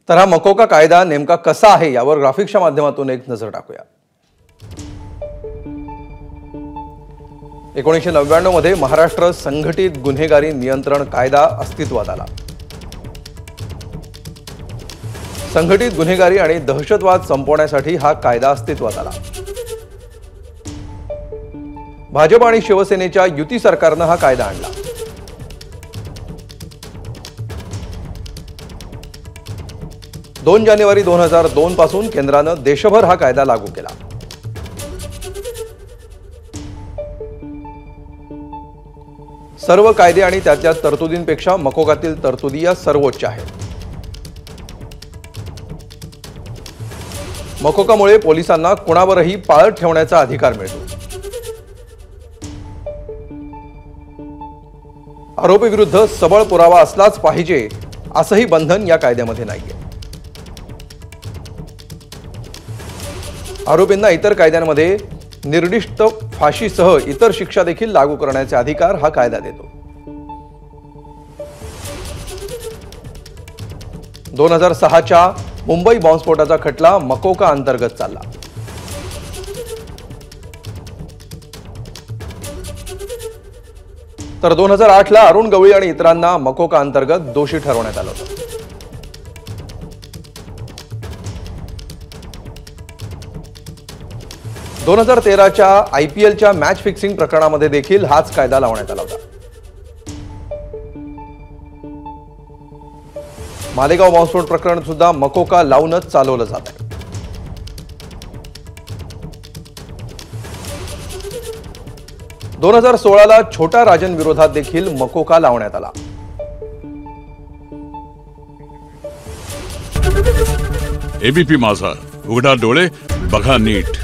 तर हा मकोका कायदा नेमका कसा आहे यावर ग्राफिक्सच्या माध्यमातून एक नजर टाकूया। 1999 मध्ये महाराष्ट्र संघटित गुन्हेगारी नियंत्रण कायदा अस्तित्वात आला। संघटित गुन्हेगारी आणि दहशतवाद संपवण्यासाठी हा कायदा अस्तित्वात आला। भाजप आणि शिवसेनेच्या युती सरकारने हा कायदा आणला। दोन जानेवारी 2002 पासून केंद्राने देशभर हा कायदा लागू केला। सर्व कायदे आणि त्याच्या तरतुदींपेक्षा मकोकातील तरतुदी या सर्वोच्च आहेत। मकोकामुळे पोलिसांना कुणावरही पाळत ठेवण्याचा अधिकार मिळतो। आरोपी विरुद्ध सबळ पुरावा असलाच पाहिजे असंही बंधन या कायद्यामध्ये नाहीये। आरोपींना इतर कायद्यांमध्ये निर्दिष्ट फाशीसह इतर शिक्षा देखील लागू करण्याचे अधिकार हा कायदा देतो। 2006च्या मुंबई बॉम्बस्फोटाचा खटला मकोका अंतर्गत चालला। तर 2008ला अरुण गवळी आणि इतरांना मकोका अंतर्गत दोषी ठरवण्यात आलं होतं। दोन 2013च्या IPLच्या मॅच फिक्सिंग प्रकरणामध्ये देखील हाच कायदा लावण्यात आला होता। मालेगाव बॉम्बस्फोट प्रकरण सुद्धा मकोका लावूनच चालवलं जात आहे। दोन 2016ला छोटा राजन विरोधात देखील मकोका लावण्यात आला। ABP माझा, उघडा डोळे बघा नीट।